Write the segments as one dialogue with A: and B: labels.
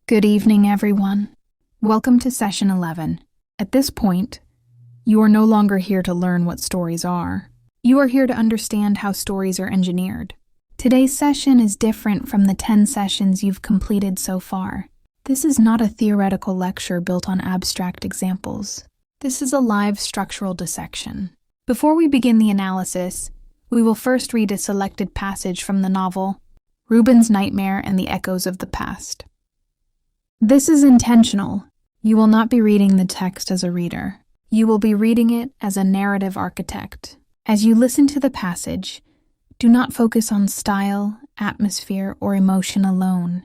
A: Good evening, everyone. Welcome to Session 11. At this point, you are no longer here to learn what stories are. You are here to understand how stories are engineered. Today's session is different from the 10 sessions you've completed so far. This is not a theoretical lecture built on abstract examples. This is a live structural dissection. Before we begin the analysis, we will first read a selected passage from the novel, Reuben's Nightmare and the Echoes of the Past. This is intentional. You will not be reading the text as a reader. You will be reading it as a narrative architect. As you listen to the passage, do not focus on style, atmosphere, or emotion alone.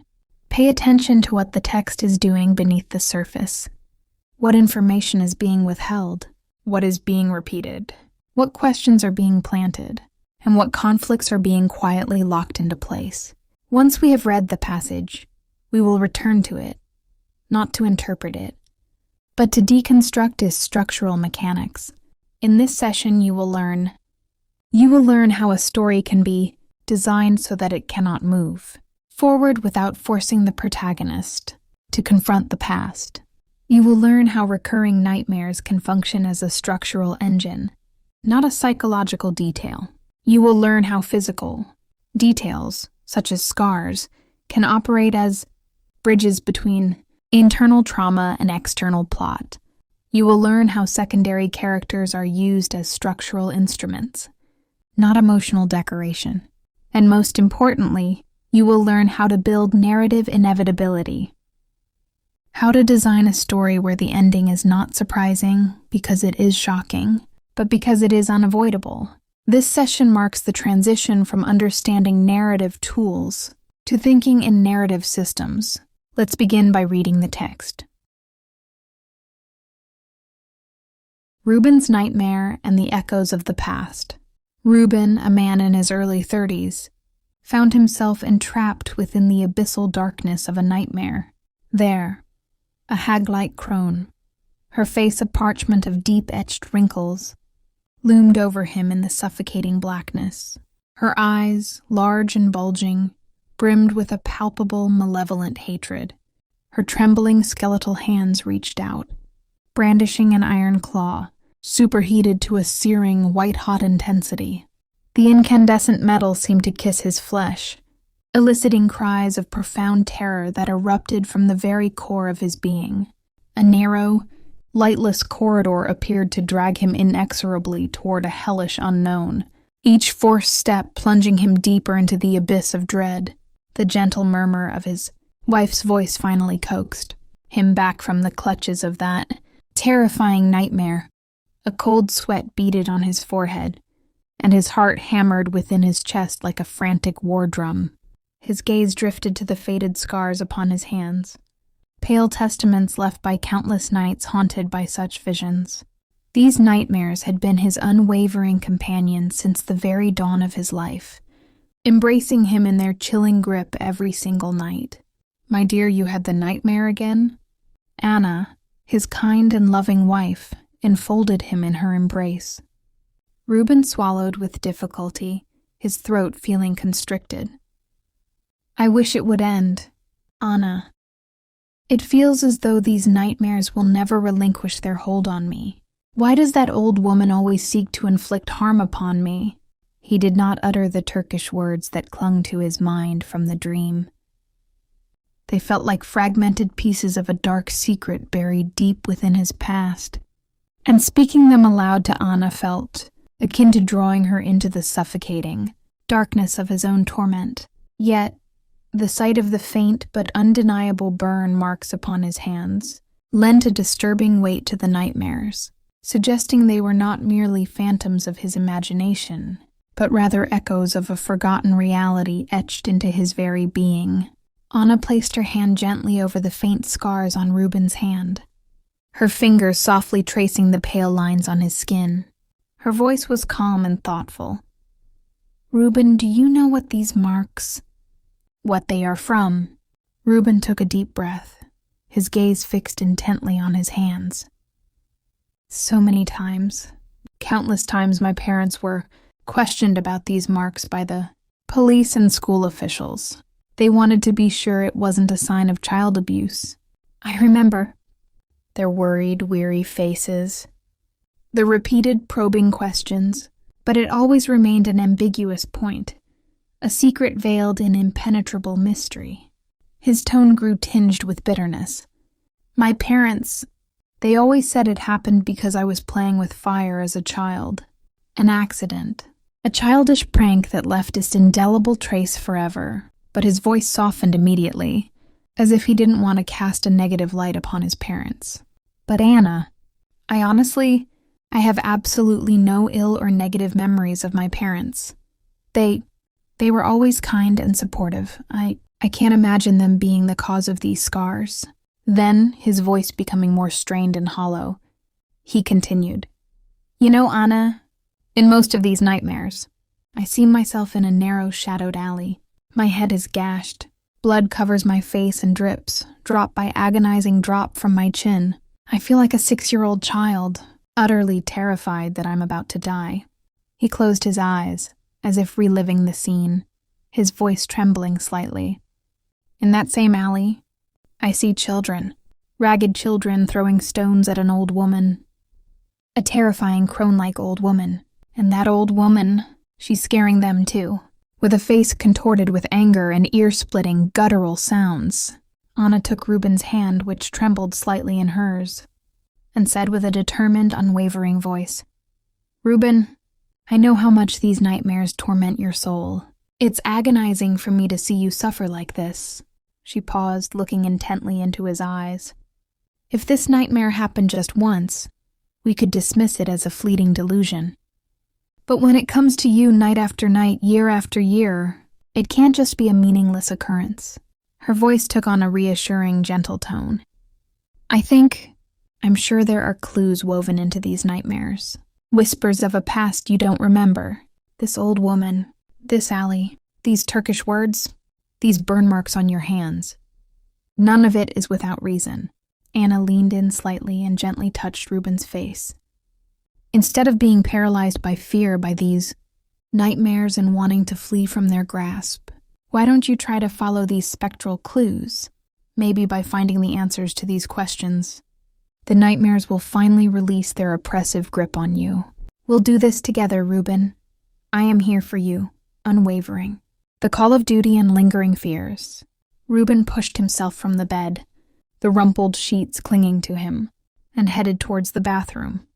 A: Pay attention to what the text is doing beneath the surface. What information is being withheld? What is being repeated? What questions are being planted? And what conflicts are being quietly locked into place? Once we have read the passage, we will return to it, not to interpret it, but to deconstruct its structural mechanics. In this session, you will learn how a story can be designed so that it cannot move forward without forcing the protagonist to confront the past. You will learn how recurring nightmares can function as a structural engine, not a psychological detail. You will learn how physical details, such as scars, can operate as bridges between internal trauma and external plot. You will learn how secondary characters are used as structural instruments, not emotional decoration. And most importantly, you will learn how to build narrative inevitability. How to design a story where the ending is not surprising because it is shocking, but because it is unavoidable. This session marks the transition from understanding narrative tools to thinking in narrative systems. Let's begin by reading the text. Reuben's Nightmare and the Echoes of the Past. Reuben, a man in his early 30s, found himself entrapped within the abyssal darkness of a nightmare. There, a hag-like crone, her face a parchment of deep-etched wrinkles, loomed over him in the suffocating blackness. Her eyes, large and bulging, brimmed with a palpable, malevolent hatred. Her trembling skeletal hands reached out, brandishing an iron claw, superheated to a searing, white-hot intensity. The incandescent metal seemed to kiss his flesh, eliciting cries of profound terror that erupted from the very core of his being. A narrow, lightless corridor appeared to drag him inexorably toward a hellish unknown, each forced step plunging him deeper into the abyss of dread. The gentle murmur of his wife's voice finally coaxed him back from the clutches of that terrifying nightmare. A cold sweat beaded on his forehead, and his heart hammered within his chest like a frantic war drum. His gaze drifted to the faded scars upon his hands, pale testaments left by countless nights haunted by such visions. These nightmares had been his unwavering companions since the very dawn of his life, embracing him in their chilling grip every single night. "My dear, you had the nightmare again?" Anna, his kind and loving wife, enfolded him in her embrace. Reuben swallowed with difficulty, his throat feeling constricted. "I wish it would end, Anna. It feels as though these nightmares will never relinquish their hold on me. Why does that old woman always seek to inflict harm upon me?" He did not utter the Turkish words that clung to his mind from the dream. They felt like fragmented pieces of a dark secret buried deep within his past, and speaking them aloud to Anna felt akin to drawing her into the suffocating darkness of his own torment. Yet, the sight of the faint but undeniable burn marks upon his hands lent a disturbing weight to the nightmares, suggesting they were not merely phantoms of his imagination, but rather echoes of a forgotten reality etched into his very being. Anna placed her hand gently over the faint scars on Reuben's hand, her fingers softly tracing the pale lines on his skin. Her voice was calm and thoughtful. "Reuben, do you know what these marks, what they are from?" Reuben took a deep breath, his gaze fixed intently on his hands. "So many times, countless times my parents were questioned about these marks by the police and school officials. They wanted to be sure it wasn't a sign of child abuse. I remember their worried, weary faces, the repeated probing questions, but it always remained an ambiguous point, a secret veiled in impenetrable mystery. His tone grew tinged with bitterness. My parents, they always said it happened because I was playing with fire as a child. An accident. A childish prank that left its indelible trace forever, but his voice softened immediately, as if he didn't want to cast a negative light upon his parents. But Anna, I have absolutely no ill or negative memories of my parents. They were always kind and supportive. I can't imagine them being the cause of these scars. Then, his voice becoming more strained and hollow, he continued, You know, Anna, in most of these nightmares, I see myself in a narrow, shadowed alley. My head is gashed. Blood covers my face and drips, drop by agonizing drop from my chin. I feel like a 6-year-old child, utterly terrified that I'm about to die. He closed his eyes, as if reliving the scene, his voice trembling slightly. In that same alley, I see children, ragged children throwing stones at an old woman. A terrifying crone-like old woman. And that old woman, she's scaring them too. With a face contorted with anger and ear-splitting, guttural sounds, Anna took Ruben's hand, which trembled slightly in hers, and said with a determined, unwavering voice, Ruben, I know how much these nightmares torment your soul. It's agonizing for me to see you suffer like this. She paused, looking intently into his eyes. If this nightmare happened just once, we could dismiss it as a fleeting delusion. But when it comes to you night after night, year after year, it can't just be a meaningless occurrence. Her voice took on a reassuring, gentle tone. I'm sure there are clues woven into these nightmares. Whispers of a past you don't remember. This old woman, this alley, these Turkish words, these burn marks on your hands. None of it is without reason. Anna leaned in slightly and gently touched Ruben's face. Instead of being paralyzed by fear by these nightmares and wanting to flee from their grasp, why don't you try to follow these spectral clues? Maybe by finding the answers to these questions, the nightmares will finally release their oppressive grip on you. We'll do this together, Ruben. I am here for you, unwavering. The call of duty and lingering fears. Ruben pushed himself from the bed, the rumpled sheets clinging to him, and headed towards the bathroom.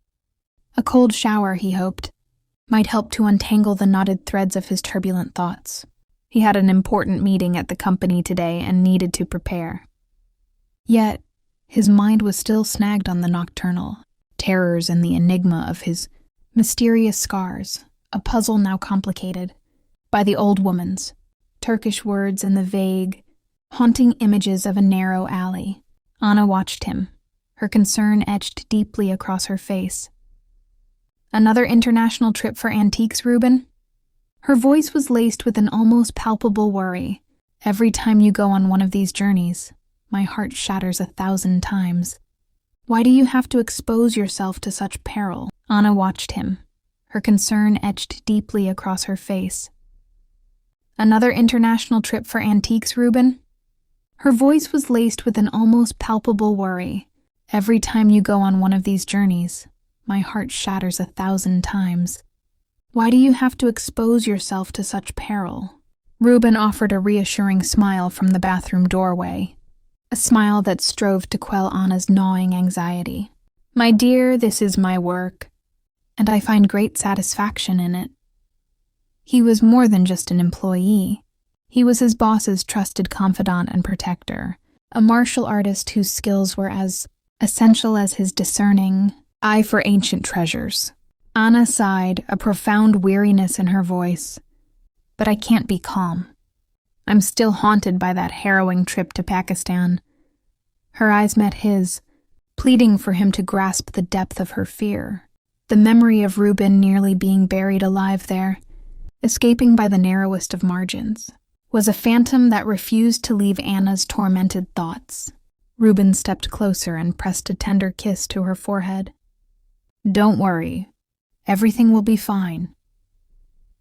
A: A cold shower, he hoped, might help to untangle the knotted threads of his turbulent thoughts. He had an important meeting at the company today and needed to prepare. Yet, his mind was still snagged on the nocturnal, terrors and the enigma of his mysterious scars, a puzzle now complicated by the old woman's, Turkish words and the vague, haunting images of a narrow alley. Anna watched him, her concern etched deeply across her face. Another international trip for antiques, Ruben? Her voice was laced with an almost palpable worry. Every time you go on one of these journeys, my heart shatters 1,000 times. Why do you have to expose yourself to such peril? Anna watched him, her concern etched deeply across her face. Another international trip for antiques, Ruben? Her voice was laced with an almost palpable worry. Every time you go on one of these journeys, my heart shatters 1,000 times. Why do you have to expose yourself to such peril? Ruben offered a reassuring smile from the bathroom doorway, a smile that strove to quell Anna's gnawing anxiety. My dear, this is my work, and I find great satisfaction in it. He was more than just an employee. He was his boss's trusted confidant and protector, a martial artist whose skills were as essential as his discerning eye for ancient treasures. Anna sighed, a profound weariness in her voice. But I can't be calm. I'm still haunted by that harrowing trip to Pakistan. Her eyes met his, pleading for him to grasp the depth of her fear. The memory of Ruben nearly being buried alive there, escaping by the narrowest of margins, was a phantom that refused to leave Anna's tormented thoughts. Ruben stepped closer and pressed a tender kiss to her forehead. Don't worry. Everything will be fine.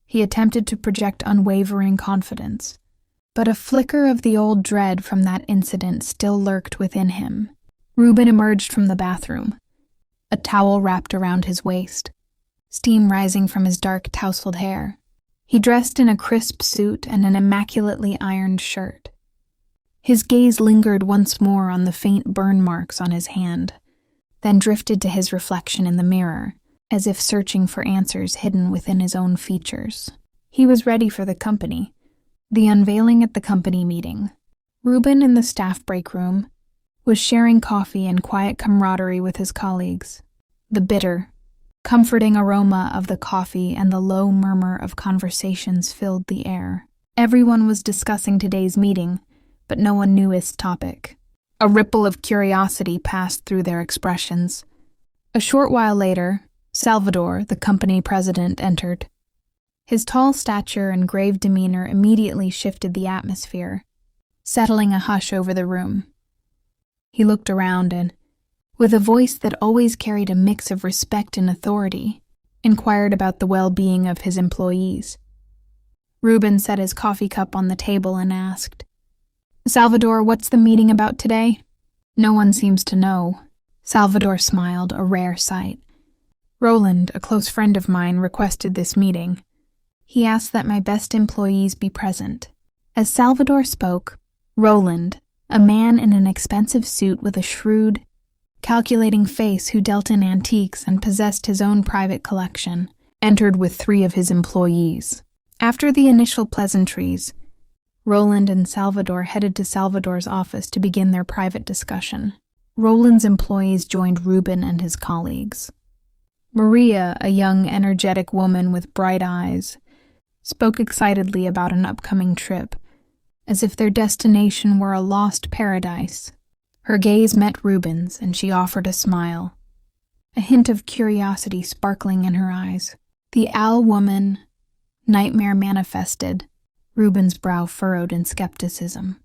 A: He attempted to project unwavering confidence, but a flicker of the old dread from that incident still lurked within him. Reuben emerged from the bathroom, a towel wrapped around his waist, steam rising from his dark tousled hair. He dressed in a crisp suit and an immaculately ironed shirt. His gaze lingered once more on the faint burn marks on his hand, then drifted to his reflection in the mirror, as if searching for answers hidden within his own features. He was ready for the company. The unveiling at the company meeting. Reuben, in the staff break room, was sharing coffee and quiet camaraderie with his colleagues. The bitter, comforting aroma of the coffee and the low murmur of conversations filled the air. Everyone was discussing today's meeting, but no one knew its topic. A ripple of curiosity passed through their expressions. A short while later, Salvador, the company president, entered. His tall stature and grave demeanor immediately shifted the atmosphere, settling a hush over the room. He looked around and, with a voice that always carried a mix of respect and authority, inquired about the well-being of his employees. Reuben set his coffee cup on the table and asked, "Salvador, what's the meeting about today?" "No one seems to know." Salvador smiled, a rare sight. "Roland, a close friend of mine, requested this meeting. He asked that my best employees be present." As Salvador spoke, Roland, a man in an expensive suit with a shrewd, calculating face who dealt in antiques and possessed his own private collection, entered with 3 of his employees. After the initial pleasantries, Roland and Salvador headed to Salvador's office to begin their private discussion. Roland's employees joined Reuben and his colleagues. Maria, a young, energetic woman with bright eyes, spoke excitedly about an upcoming trip, as if their destination were a lost paradise. Her gaze met Reuben's, and she offered a smile, a hint of curiosity sparkling in her eyes. The owl woman, nightmare manifested, Reuben's brow furrowed in skepticism.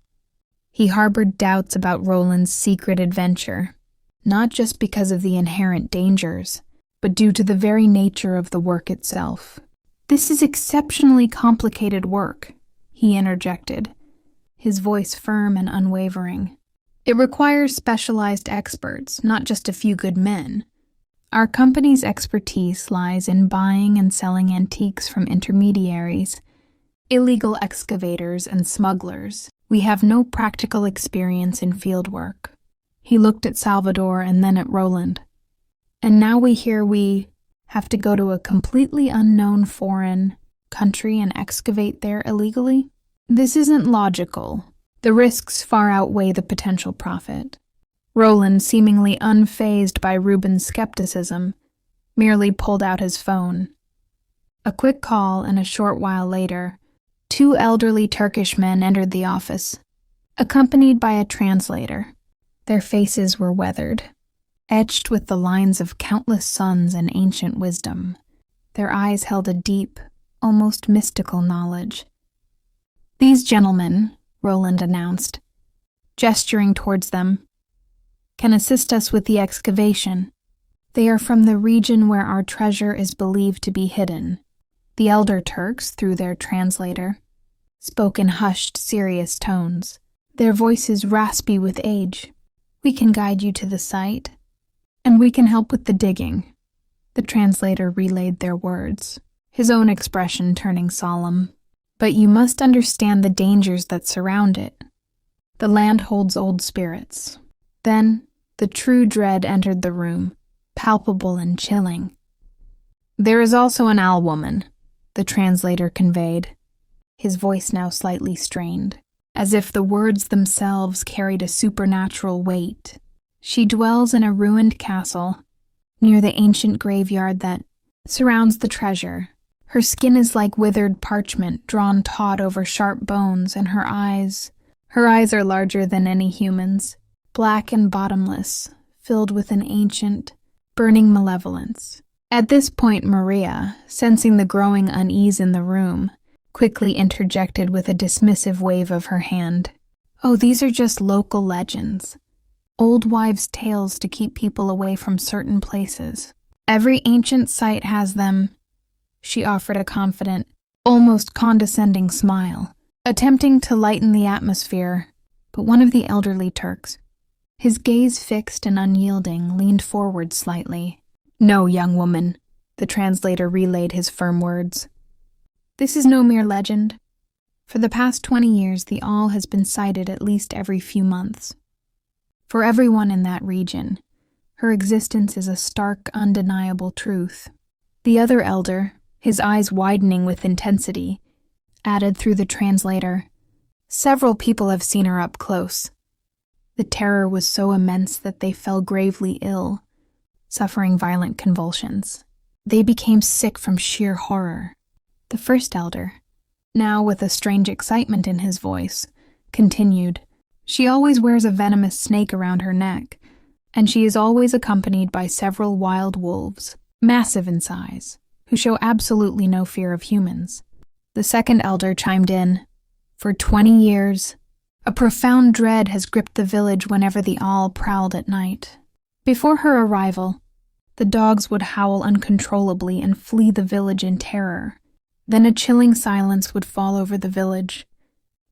A: He harbored doubts about Roland's secret adventure, not just because of the inherent dangers, but due to the very nature of the work itself. "This is exceptionally complicated work," he interjected, his voice firm and unwavering. "It requires specialized experts, not just a few good men. Our company's expertise lies in buying and selling antiques from intermediaries, illegal excavators, and smugglers. We have no practical experience in field work." He looked at Salvador and then at Roland. "And now we hear we have to go to a completely unknown foreign country and excavate there illegally? This isn't logical. The risks far outweigh the potential profit." Roland, seemingly unfazed by Reuben's skepticism, merely pulled out his phone. A quick call, and a short while later, 2 elderly Turkish men entered the office, accompanied by a translator. Their faces were weathered, etched with the lines of countless suns and ancient wisdom. Their eyes held a deep, almost mystical knowledge. "These gentlemen," Roland announced, gesturing towards them, "can assist us with the excavation. They are from the region where our treasure is believed to be hidden." The elder Turks, through their translator, spoke in hushed, serious tones, their voices raspy with age. "We can guide you to the site, and we can help with the digging." The translator relayed their words, his own expression turning solemn. "But you must understand the dangers that surround it. The land holds old spirits." Then the true dread entered the room, palpable and chilling. "There is also an owl woman," the translator conveyed, his voice now slightly strained, as if the words themselves carried a supernatural weight. "She dwells in a ruined castle, near the ancient graveyard that surrounds the treasure. Her skin is like withered parchment drawn taut over sharp bones, and her eyes are larger than any human's, black and bottomless, filled with an ancient, burning malevolence." At this point, Maria, sensing the growing unease in the room, quickly interjected with a dismissive wave of her hand. "Oh, these are just local legends. Old wives' tales to keep people away from certain places. Every ancient site has them." She offered a confident, almost condescending smile. attempting to lighten the atmosphere, but one of the elderly Turks, his gaze fixed and unyielding, leaned forward slightly. "No, young woman," the translator relayed his firm words. "This is no mere legend. For the past 20 years, the owl has been sighted at least every few months. For everyone in that region, her existence is a stark, undeniable truth." The other elder, his eyes widening with intensity, added through the translator, "Several people have seen her up close. The terror was so immense that they fell gravely ill, suffering violent convulsions. They became sick from sheer horror." The first elder, now with a strange excitement in his voice, continued, "She always wears a venomous snake around her neck, and she is always accompanied by several wild wolves, massive in size, who show absolutely no fear of humans." The second elder chimed in, "For 20 years, a profound dread has gripped the village whenever the owl prowled at night. Before her arrival, the dogs would howl uncontrollably and flee the village in terror. Then a chilling silence would fall over the village,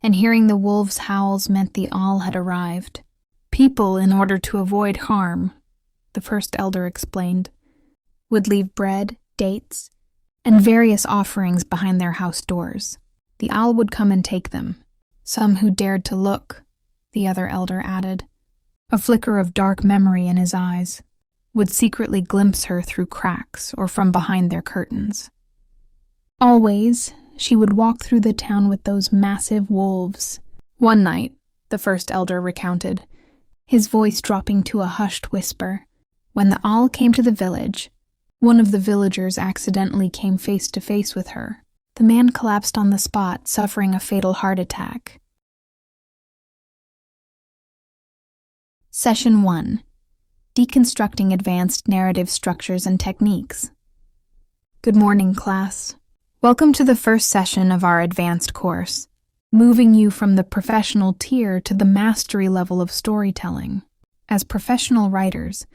A: and hearing the wolves' howls meant the owl had arrived. People, in order to avoid harm," the first elder explained, "would leave bread, dates, and various offerings behind their house doors. The owl would come and take them. Some who dared to look," the other elder added, a flicker of dark memory in his eyes, "would secretly glimpse her through cracks or from behind their curtains. Always, she would walk through the town with those massive wolves." One night, the first elder recounted, his voice dropping to a hushed whisper, "when the owl came to the village, one of the villagers accidentally came face to face with her. The man collapsed on the spot, suffering a fatal heart attack." Session 1. Deconstructing Advanced Narrative Structures and Techniques. Good morning, class. Welcome to the first session of our advanced course, moving you from the professional tier to the mastery level of storytelling. As professional writers,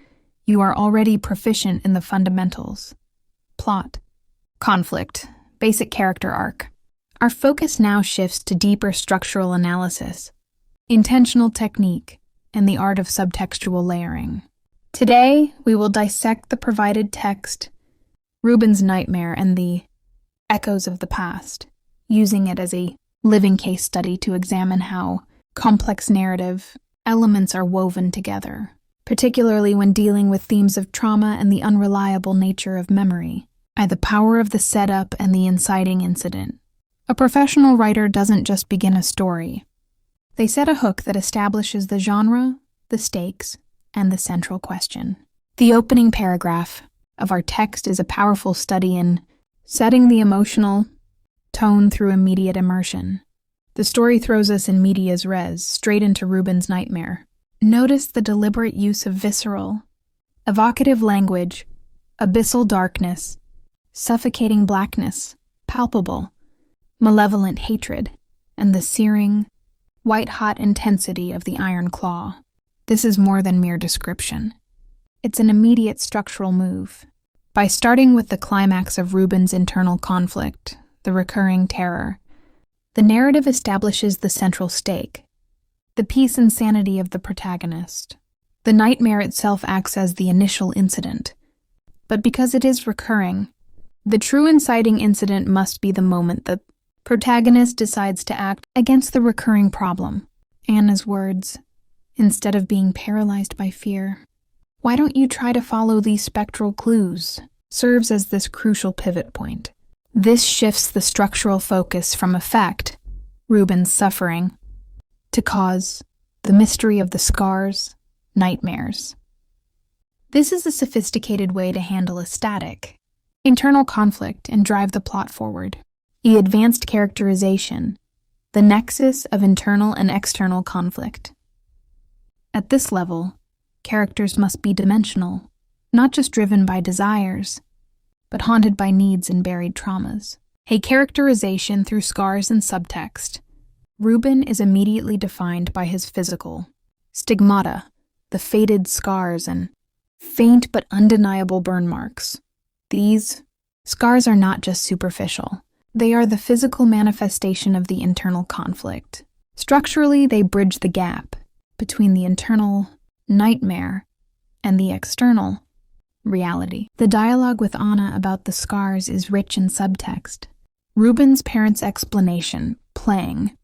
A: you are already proficient in the fundamentals: plot, conflict, basic character arc. Our focus now shifts to deeper structural analysis, intentional technique, and the art of subtextual layering. Today, we will dissect the provided text, Reuben's Nightmare, and the Echoes of the Past, using it as a living case study to examine how complex narrative elements are woven together, particularly when dealing with themes of trauma and the unreliable nature of memory, the power of the setup and the inciting incident. A professional writer doesn't just begin a story. They set a hook that establishes the genre, the stakes, and the central question. The opening paragraph of our text is a powerful study in setting the emotional tone through immediate immersion. The story throws us in medias res, straight into Reuben's Nightmare. Notice the deliberate use of visceral, evocative language, abyssal darkness, suffocating blackness, palpable, malevolent hatred, and the searing, white-hot intensity of the iron claw. This is more than mere description. It's an immediate structural move. By starting with the climax of Reuben's internal conflict, the recurring terror, the narrative establishes the central stake, the peace and sanity of the protagonist. The nightmare itself acts as the initial incident, but because it is recurring, the true inciting incident must be the moment the protagonist decides to act against the recurring problem. Anna's words, instead of being paralyzed by fear, "Why don't you try to follow these spectral clues?" serves as this crucial pivot point. This shifts the structural focus from effect, Reuben's suffering, to cause, the mystery of the scars, nightmares. This is a sophisticated way to handle a static, internal conflict and drive the plot forward. The advanced characterization, the nexus of internal and external conflict. At this level, characters must be dimensional, not just driven by desires, but haunted by needs and buried traumas. A characterization through scars and subtext. Reuben is immediately defined by his physical stigmata, the faded scars and faint but undeniable burn marks. These scars are not just superficial. They are the physical manifestation of the internal conflict. Structurally, they bridge the gap between the internal nightmare and the external reality. The dialogue with Anna about the scars is rich in subtext. Ruben's parents' explanation, playing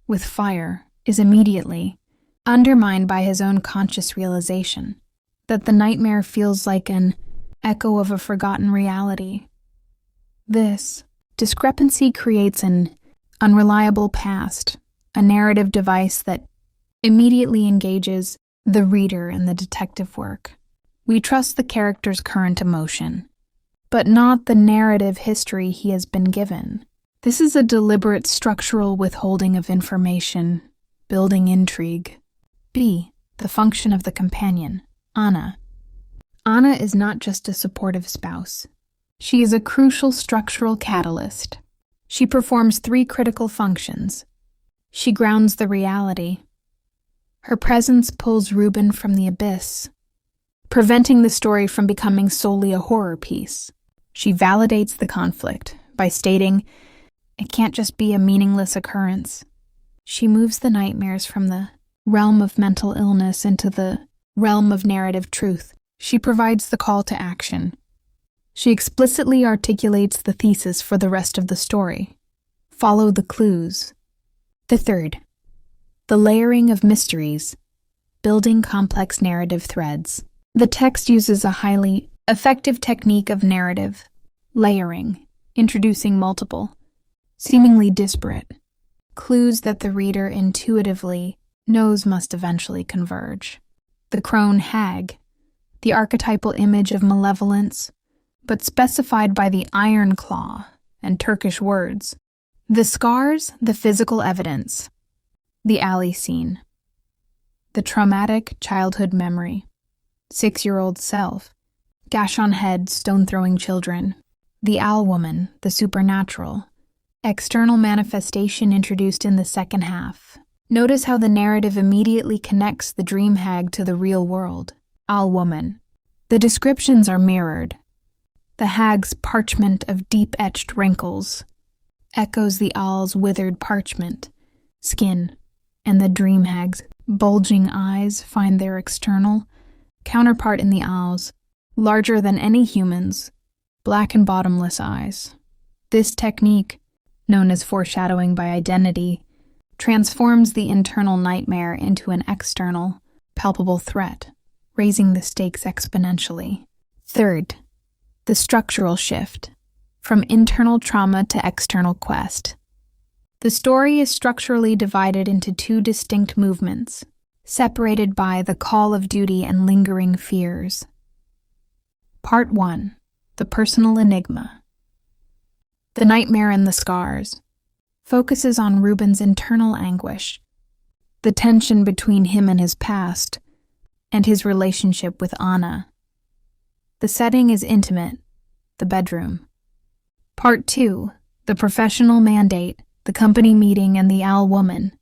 A: with fire, is immediately undermined by his own conscious realization that the nightmare feels like an echo of a forgotten reality. This discrepancy creates an unreliable past, a narrative device that immediately engages the reader in the detective work. We trust the character's current emotion, but not the narrative history he has been given. This is a deliberate structural withholding of information, building intrigue. B. The function of the companion, Anna. Anna is not just a supportive spouse. She is a crucial structural catalyst. She performs 3 critical functions. She grounds the reality. Her presence pulls Ruben from the abyss, preventing the story from becoming solely a horror piece. She validates the conflict by stating, it can't just be a meaningless occurrence. She moves the nightmares from the realm of mental illness into the realm of narrative truth. She provides the call to action. She explicitly articulates the thesis for the rest of the story. Follow the clues. The third, the layering of mysteries, building complex narrative threads. The text uses a highly effective technique of narrative layering, introducing multiple, seemingly disparate, clues that the reader intuitively knows must eventually converge. The crone hag, the archetypal image of malevolence, but specified by the iron claw and Turkish words. The scars, the physical evidence. The alley scene. The traumatic childhood memory. 6-year-old self. Gash on head, stone-throwing children. The owl woman, the supernatural. External manifestation introduced in the second half. Notice how the narrative immediately connects the dream hag to the real world. Owl woman. The descriptions are mirrored. The hag's parchment of deep-etched wrinkles echoes the owl's withered parchment, skin, and the dream hag's bulging eyes find their external counterpart in the owl's larger than any human's black and bottomless eyes. This technique, known as foreshadowing by identity, transforms the internal nightmare into an external, palpable threat, raising the stakes exponentially. Third, the structural shift, from internal trauma to external quest. The story is structurally divided into 2 distinct movements, separated by the call of duty and lingering fears. Part 1. The personal enigma. The nightmare and the scars focuses on Ruben's internal anguish, the tension between him and his past, and his relationship with Anna. The setting is intimate, the bedroom. Part 2. The professional mandate, the company meeting, and the owl woman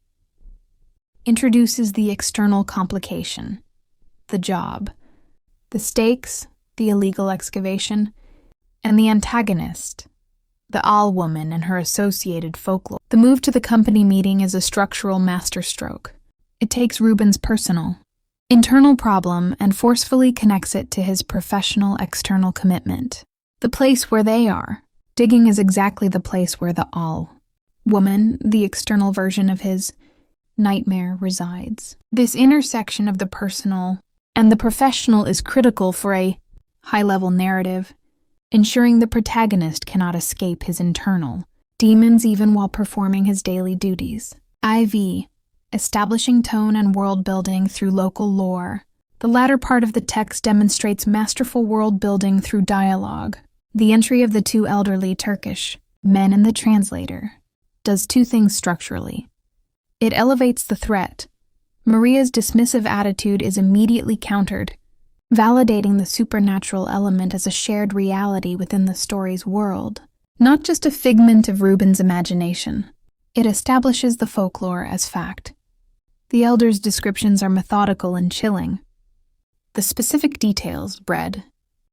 A: introduces the external complication, the job, the stakes, the illegal excavation, and the antagonist, the owl woman and her associated folklore. The move to the company meeting is a structural masterstroke. It takes Ruben's personal, internal problem and forcefully connects it to his professional external commitment. The place where they are. Digging is exactly the place where the owl woman, the external version of his nightmare, resides. This intersection of the personal and the professional is critical for a high-level narrative, ensuring the protagonist cannot escape his internal demons even while performing his daily duties. IV. Establishing tone and world building through local lore. The latter part of the text demonstrates masterful world building through dialogue. The entry of the 2 elderly Turkish men and the translator does 2 things structurally. It elevates the threat. Maria's dismissive attitude is immediately countered, validating the supernatural element as a shared reality within the story's world, not just a figment of Ruben's imagination. It establishes the folklore as fact. The elders' descriptions are methodical and chilling. The specific details, bread,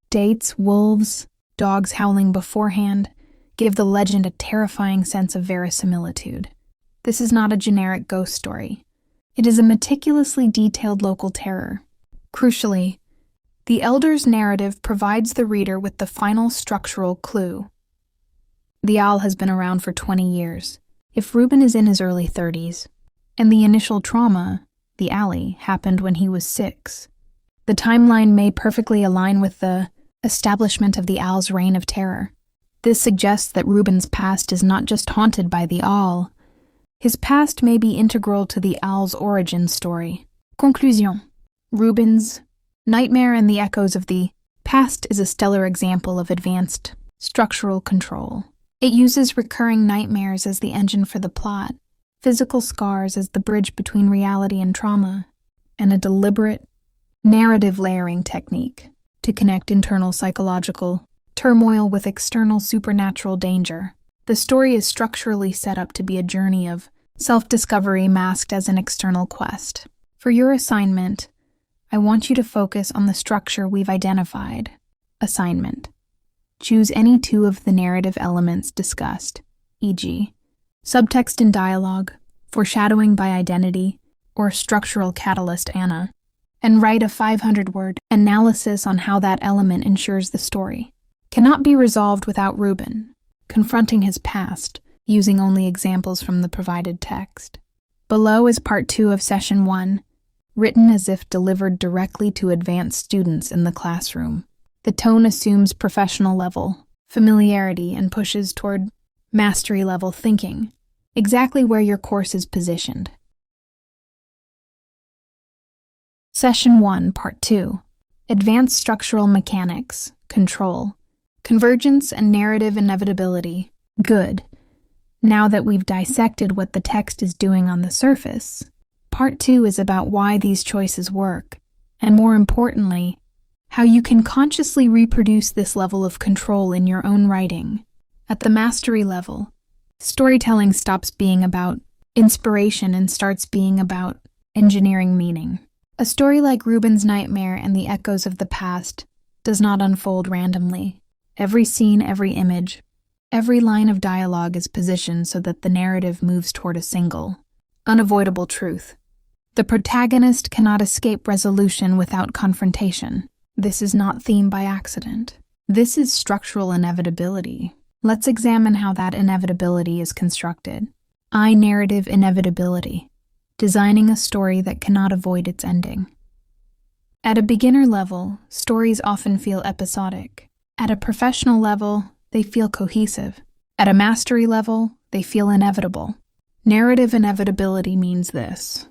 A: dates, wolves, dogs howling beforehand, give the legend a terrifying sense of verisimilitude. This is not a generic ghost story. It is a meticulously detailed local terror. Crucially, the elder's narrative provides the reader with the final structural clue. The owl has been around for 20 years. If Reuben is in his early 30s, and the initial trauma, the alley, happened when he was 6, the timeline may perfectly align with the establishment of the owl's reign of terror. This suggests that Reuben's past is not just haunted by the owl. His past may be integral to the owl's origin story. Conclusion. Reuben's Nightmare and the Echoes of the Past is a stellar example of advanced structural control. It uses recurring nightmares as the engine for the plot, physical scars as the bridge between reality and trauma, and a deliberate narrative layering technique to connect internal psychological turmoil with external supernatural danger. The story is structurally set up to be a journey of self-discovery masked as an external quest. For your assignment, I want you to focus on the structure we've identified. Assignment. Choose any 2 of the narrative elements discussed, e.g., subtext in dialogue, foreshadowing by identity, or structural catalyst Anna, and write a 500-word analysis on how that element ensures the story cannot be resolved without Reuben confronting his past, using only examples from the provided text. Below is part 2 of session 1, written as if delivered directly to advanced students in the classroom. The tone assumes professional level familiarity and pushes toward mastery level thinking, exactly where your course is positioned. Session 1, Part 2. Advanced Structural Mechanics, Control, Convergence and Narrative Inevitability. Good. Now that we've dissected what the text is doing on the surface, Part 2 is about why these choices work, and more importantly, how you can consciously reproduce this level of control in your own writing. At the mastery level, storytelling stops being about inspiration and starts being about engineering meaning. A story like Reuben's Nightmare and the Echoes of the Past does not unfold randomly. Every scene, every image, every line of dialogue is positioned so that the narrative moves toward a single, unavoidable truth. The protagonist cannot escape resolution without confrontation. This is not theme by accident. This is structural inevitability. Let's examine how that inevitability is constructed. Narrative inevitability. Designing a story that cannot avoid its ending. At a beginner level, stories often feel episodic. At a professional level, they feel cohesive. At a mastery level, they feel inevitable. Narrative inevitability means this.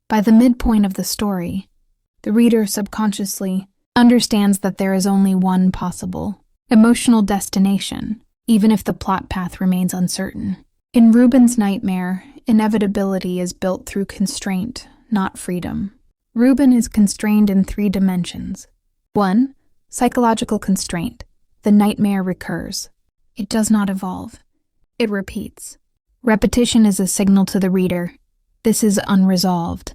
A: By the midpoint of the story, the reader subconsciously understands that there is only one possible emotional destination, even if the plot path remains uncertain. In Reuben's Nightmare, inevitability is built through constraint, not freedom. Reuben is constrained in 3 dimensions. 1. Psychological constraint. The nightmare recurs. It does not evolve. It repeats. Repetition is a signal to the reader. This is unresolved.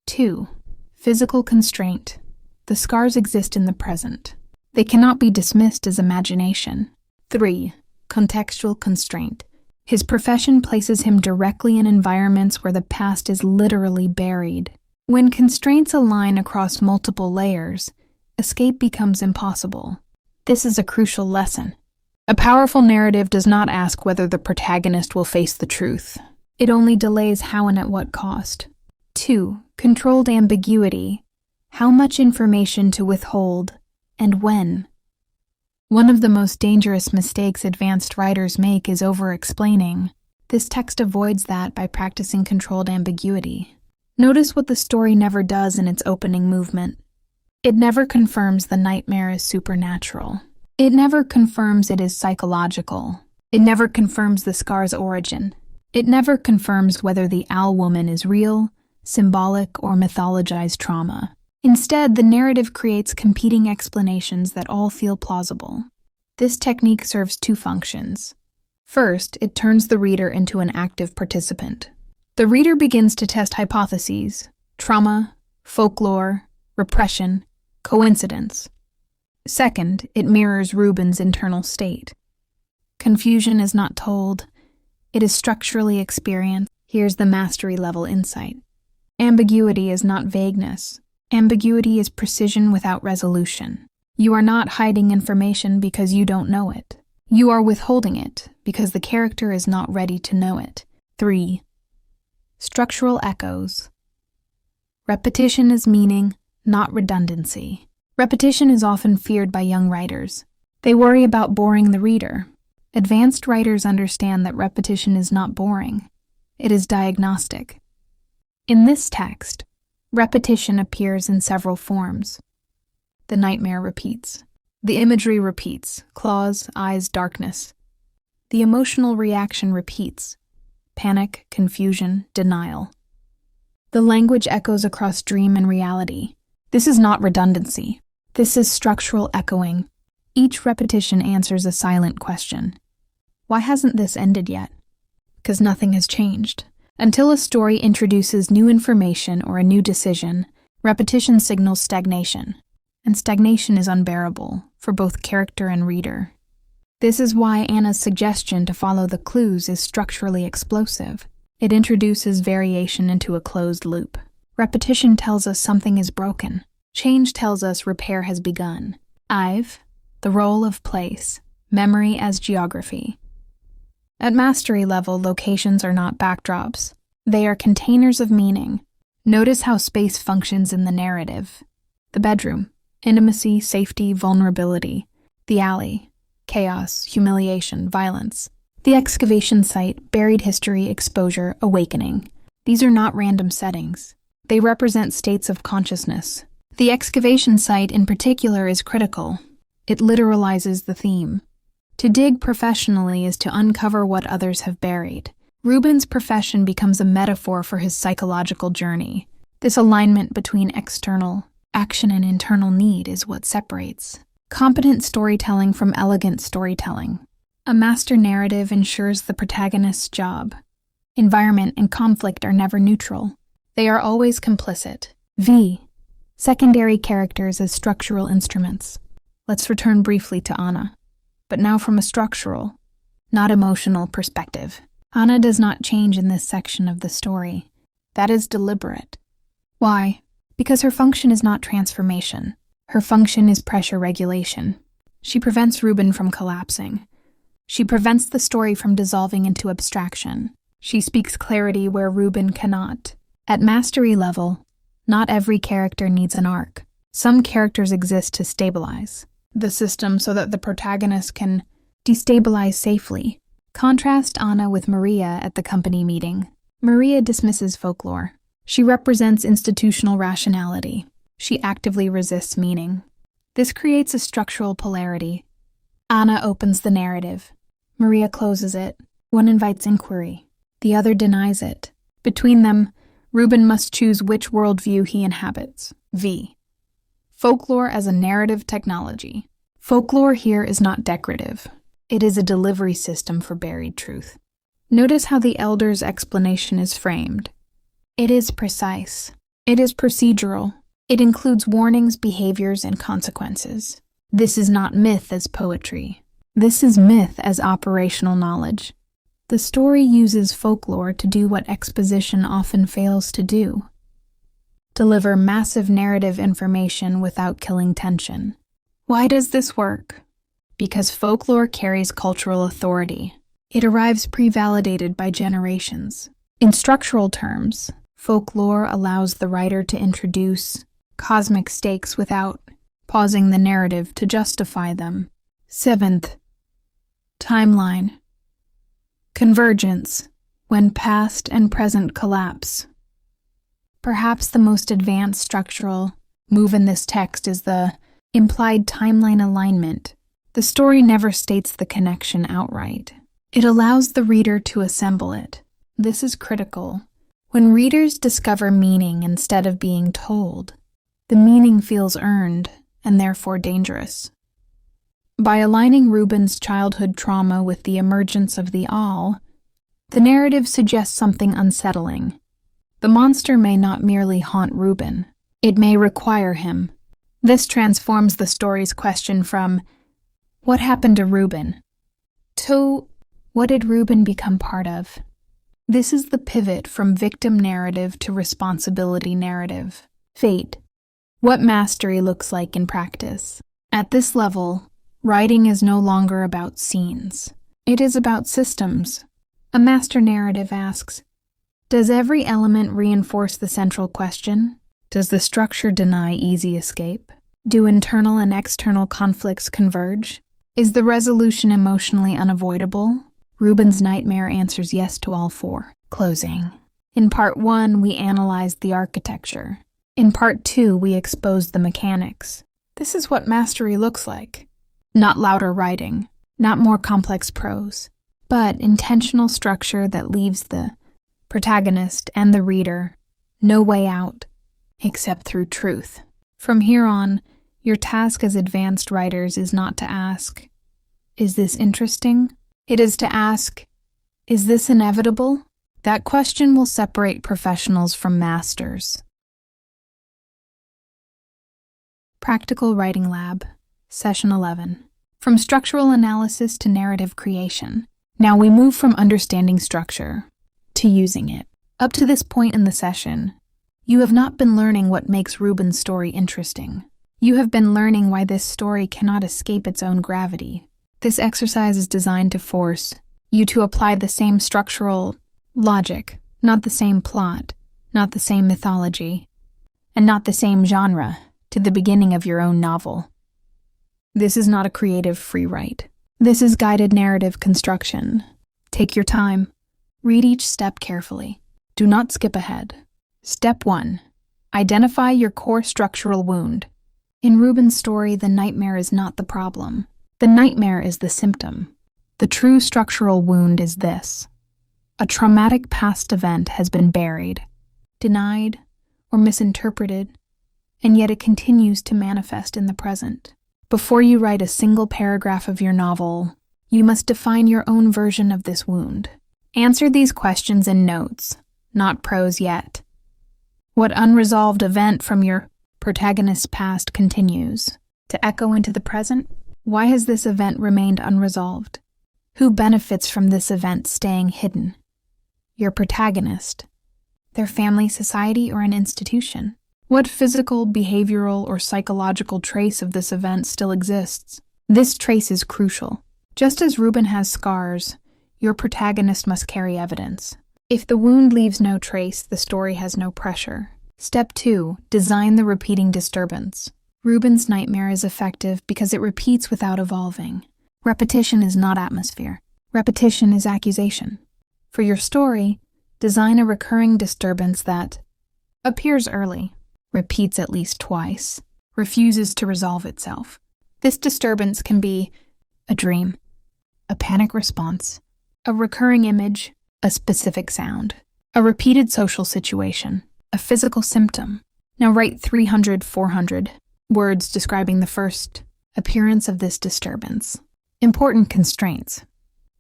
A: 2. Physical constraint. The scars exist in the present. They cannot be dismissed as imagination. 3. Contextual constraint. His profession places him directly in environments where the past is literally buried. When constraints align across multiple layers, escape becomes impossible. This is a crucial lesson. A powerful narrative does not ask whether the protagonist will face the truth. It only delays how and at what cost. 2. Controlled ambiguity. How much information to withhold, and when. One of the most dangerous mistakes advanced writers make is over-explaining. This text avoids that by practicing controlled ambiguity. Notice what the story never does in its opening movement. It never confirms the nightmare is supernatural. It never confirms it is psychological. It never confirms the scar's origin. It never confirms whether the owl woman is real, symbolic, or mythologized trauma. Instead, the narrative creates competing explanations that all feel plausible. This technique serves 2 functions. First, it turns the reader into an active participant. The reader begins to test hypotheses: trauma, folklore, repression, coincidence. Second, it mirrors Reuben's internal state. Confusion is not told. It is structurally experienced. Here's the mastery level insight. Ambiguity is not vagueness. Ambiguity is precision without resolution. You are not hiding information because you don't know it. You are withholding it because the character is not ready to know it. 3. Structural echoes. Repetition is meaning, not redundancy. Repetition is often feared by young writers. They worry about boring the reader. Advanced writers understand that repetition is not boring. It is diagnostic. In this text, repetition appears in several forms. The nightmare repeats. The imagery repeats. Claws, eyes, darkness. The emotional reaction repeats. Panic, confusion, denial. The language echoes across dream and reality. This is not redundancy. This is structural echoing. Each repetition answers a silent question. Why hasn't this ended yet? Because nothing has changed. Until a story introduces new information or a new decision, repetition signals stagnation. And stagnation is unbearable for both character and reader. This is why Anna's suggestion to follow the clues is structurally explosive. It introduces variation into a closed loop. Repetition tells us something is broken. Change tells us repair has begun. I've, the role of place, memory as geography. At mastery level, locations are not backdrops. They are containers of meaning. Notice how space functions in the narrative. The bedroom, intimacy, safety, vulnerability. The alley, chaos, humiliation, violence. The excavation site, buried history, exposure, awakening. These are not random settings. They represent states of consciousness. The excavation site in particular is critical. It literalizes the theme. To dig professionally is to uncover what others have buried. Reuben's profession becomes a metaphor for his psychological journey. This alignment between external action and internal need is what separates competent storytelling from elegant storytelling. A master narrative ensures the protagonist's job. Environment and conflict are never neutral. They are always complicit. V. Secondary characters as structural instruments. Let's return briefly to Anna, but now from a structural, not emotional perspective. Anna does not change in this section of the story. That is deliberate. Why? Because her function is not transformation. Her function is pressure regulation. She prevents Reuben from collapsing. She prevents the story from dissolving into abstraction. She speaks clarity where Reuben cannot. At mastery level, not every character needs an arc. Some characters exist to stabilize the system so that the protagonist can destabilize safely. Contrast Anna with Maria at the company meeting. Maria dismisses folklore. She represents institutional rationality. She actively resists meaning. This creates a structural polarity. Anna opens the narrative. Maria closes it. One invites inquiry. The other denies it. Between them, Reuben must choose which worldview he inhabits. V. Folklore as a narrative technology. Folklore here is not decorative. It is a delivery system for buried truth. Notice how the elder's explanation is framed. It is precise. It is procedural. It includes warnings, behaviors, and consequences. This is not myth as poetry. This is myth as operational knowledge. The story uses folklore to do what exposition often fails to do. Deliver massive narrative information without killing tension. Why does this work? Because folklore carries cultural authority. It arrives pre-validated by generations. In structural terms, folklore allows the writer to introduce cosmic stakes without pausing the narrative to justify them. 7th, timeline. Convergence, when past and present collapse. Perhaps the most advanced structural move in this text is the implied timeline alignment. The story never states the connection outright. It allows the reader to assemble it. This is critical. When readers discover meaning instead of being told, the meaning feels earned and therefore dangerous. By aligning Reuben's childhood trauma with the emergence of the all, the narrative suggests something unsettling. The monster may not merely haunt Reuben, it may require him. This transforms the story's question from, "What happened to Reuben?" So, what did Reuben become part of? This is the pivot from victim narrative to responsibility narrative. Fate. What mastery looks like in practice. At this level, writing is no longer about scenes. It is about systems. A master narrative asks, does every element reinforce the central question? Does the structure deny easy escape? Do internal and external conflicts converge? Is the resolution emotionally unavoidable? Reuben's nightmare answers yes to all four. Closing. In part 1, we analyzed the architecture. In part 2, we exposed the mechanics. This is what mastery looks like. Not louder writing, not more complex prose, but intentional structure that leaves the protagonist and the reader no way out except through truth. From here on, your task as advanced writers is not to ask, is this interesting? It is to ask, is this inevitable? That question will separate professionals from masters. Practical Writing Lab, Session 11. From structural analysis to narrative creation. Now we move from understanding structure to using it. Up to this point in the session, you have not been learning what makes Reuben's story interesting. You have been learning why this story cannot escape its own gravity. This exercise is designed to force you to apply the same structural logic, not the same plot, not the same mythology, and not the same genre to the beginning of your own novel. This is not a creative free write. This is guided narrative construction. Take your time. Read each step carefully. Do not skip ahead. Step 1. Identify your core structural wound. In Reuben's story, the nightmare is not the problem. The nightmare is the symptom. The true structural wound is this. A traumatic past event has been buried, denied, or misinterpreted, and yet it continues to manifest in the present. Before you write a single paragraph of your novel, you must define your own version of this wound. Answer these questions in notes, not prose yet. What unresolved event from your protagonist's past continues to echo into the present? Why has this event remained unresolved? Who benefits from this event staying hidden? Your protagonist, their family, society, or an institution? What physical, behavioral, or psychological trace of this event still exists? This trace is crucial. Just as Reuben has scars, your protagonist must carry evidence. If the wound leaves no trace, the story has no pressure. Step 2. Design the repeating disturbance. Reuben's nightmare is effective because it repeats without evolving. Repetition is not atmosphere. Repetition is accusation. For your story, design a recurring disturbance that appears early, repeats at least twice, refuses to resolve itself. This disturbance can be a dream, a panic response, a recurring image, a specific sound, a repeated social situation, a physical symptom. Now write 300, 400 words describing the first appearance of this disturbance. Important constraints.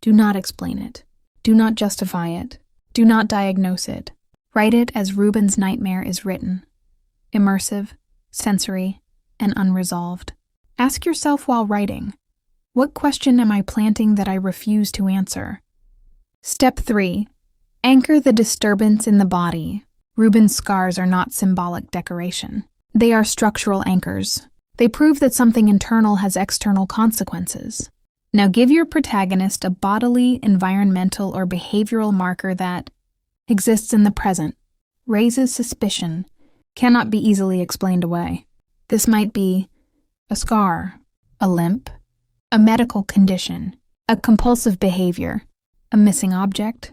A: Do not explain it. Do not justify it. Do not diagnose it. Write it as Reuben's nightmare is written. Immersive, sensory, and unresolved. Ask yourself while writing, what question am I planting that I refuse to answer? Step 3. Anchor the disturbance in the body. Reuben's scars are not symbolic decoration. They are structural anchors. They prove that something internal has external consequences. Now give your protagonist a bodily, environmental, or behavioral marker that exists in the present, raises suspicion, cannot be easily explained away. This might be a scar, a limp, a medical condition, a compulsive behavior, a missing object,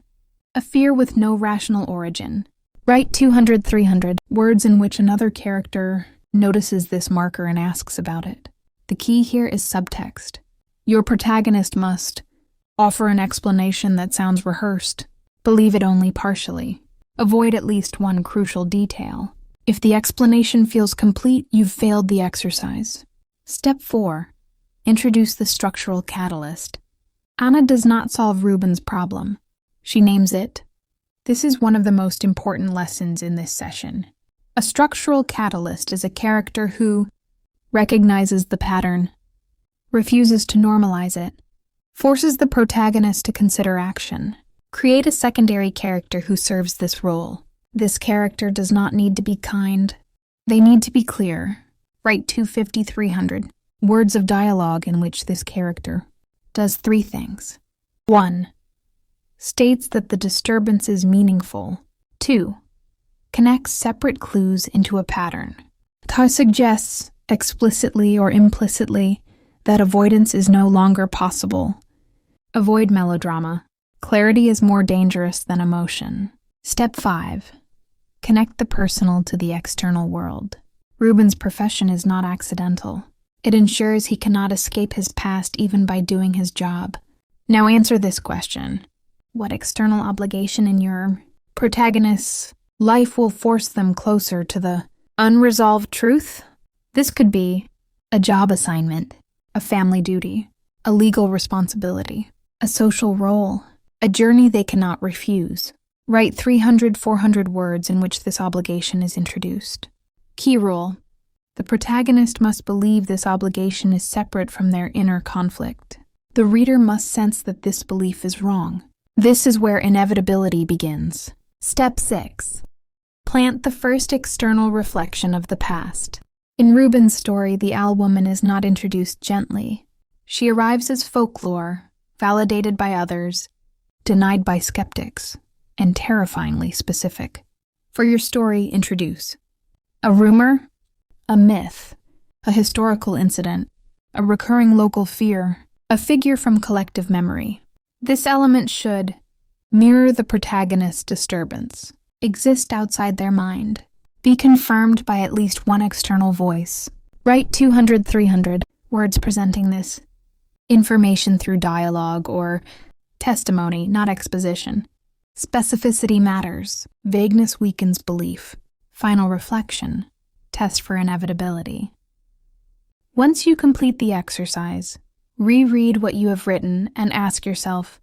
A: a fear with no rational origin. Write 200, 300 words in which another character notices this marker and asks about it. The key here is subtext. Your protagonist must offer an explanation that sounds rehearsed. Believe it only partially. Avoid at least one crucial detail. If the explanation feels complete, you've failed the exercise. Step 4. Introduce the structural catalyst. Anna does not solve Reuben's problem. She names it. This is one of the most important lessons in this session. A structural catalyst is a character who recognizes the pattern, refuses to normalize it, Forces the protagonist to consider action. Create a secondary character who serves this role. This character does not need to be kind. They need to be clear. Write 250-300 words of dialogue in which this character does 3 things. 1. States that the disturbance is meaningful. 2. Connects separate clues into a pattern. 3. Suggests, explicitly or implicitly, that avoidance is no longer possible. Avoid melodrama. Clarity is more dangerous than emotion. Step 5. Connect the personal to the external world. Ruben's profession is not accidental. It ensures he cannot escape his past even by doing his job. Now answer this question. What external obligation in your protagonist's life will force them closer to the unresolved truth? This could be a job assignment, a family duty, a legal responsibility, a social role, a journey they cannot refuse. Write 300-400 words in which this obligation is introduced. Key rule. The protagonist must believe this obligation is separate from their inner conflict. The reader must sense that this belief is wrong. This is where inevitability begins. Step 6. Plant the first external reflection of the past. In Ruben's story, the owl woman is not introduced gently. She arrives as folklore, validated by others, denied by skeptics, and terrifyingly specific. For your story, introduce a rumor, a myth, a historical incident, a recurring local fear, a figure from collective memory. This element should mirror the protagonist's disturbance, exist outside their mind, be confirmed by at least one external voice. Write 200-300 words presenting this information through dialogue or testimony, not exposition. Specificity matters. Vagueness weakens belief. Final reflection. Test for inevitability. Once you complete the exercise, reread what you have written and ask yourself,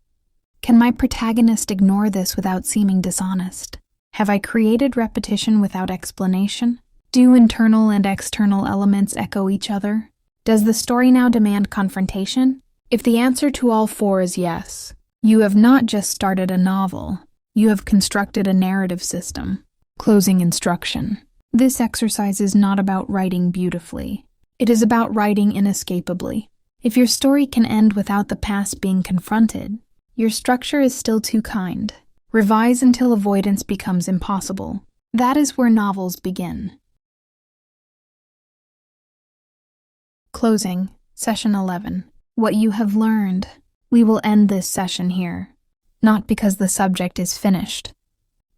A: can my protagonist ignore this without seeming dishonest? Have I created repetition without explanation? Do internal and external elements echo each other? Does the story now demand confrontation? If the answer to all 4 is yes, you have not just started a novel, you have constructed a narrative system. Closing instruction. This exercise is not about writing beautifully. It is about writing inescapably. If your story can end without the past being confronted, your structure is still too kind. Revise until avoidance becomes impossible. That is where novels begin. Closing, Session 11. What you have learned. We will end this session here, not because the subject is finished,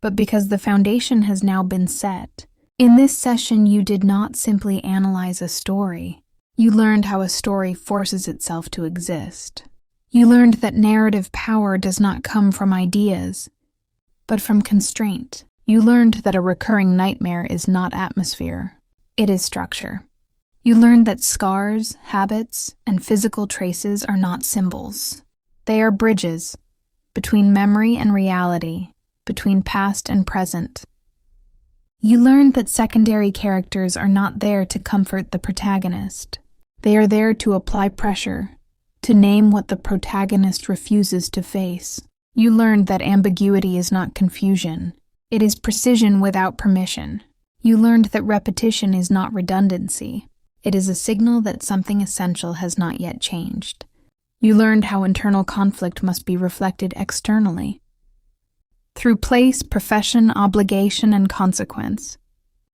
A: but because the foundation has now been set. In this session, you did not simply analyze a story. You learned how a story forces itself to exist. You learned that narrative power does not come from ideas, but from constraint. You learned that a recurring nightmare is not atmosphere, it is structure. You learned that scars, habits, and physical traces are not symbols. They are bridges between memory and reality, between past and present. You learned that secondary characters are not there to comfort the protagonist. They are there to apply pressure, to name what the protagonist refuses to face. You learned that ambiguity is not confusion. It is precision without permission. You learned that repetition is not redundancy. It is a signal that something essential has not yet changed. You learned how internal conflict must be reflected externally, through place, profession, obligation, and consequence,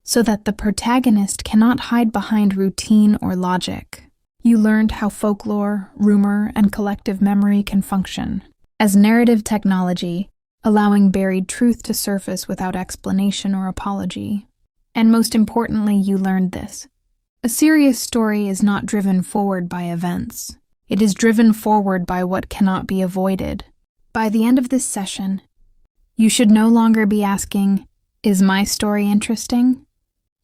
A: so that the protagonist cannot hide behind routine or logic. You learned how folklore, rumor, and collective memory can function as narrative technology, allowing buried truth to surface without explanation or apology. And most importantly, you learned this. A serious story is not driven forward by events. It is driven forward by what cannot be avoided. By the end of this session, you should no longer be asking, is my story interesting?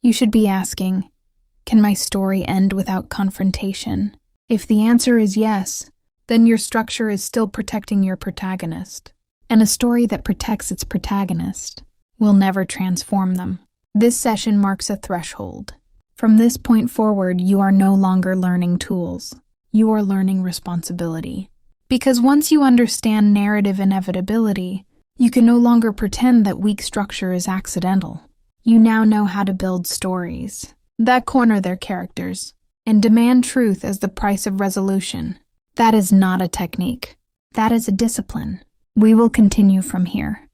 A: You should be asking, can my story end without confrontation? If the answer is yes, then your structure is still protecting your protagonist. And a story that protects its protagonist will never transform them. This session marks a threshold. From this point forward, you are no longer learning tools. You are learning responsibility. Because once you understand narrative inevitability, you can no longer pretend that weak structure is accidental. You now know how to build stories that corner their characters and demand truth as the price of resolution. That is not a technique. That is a discipline. We will continue from here.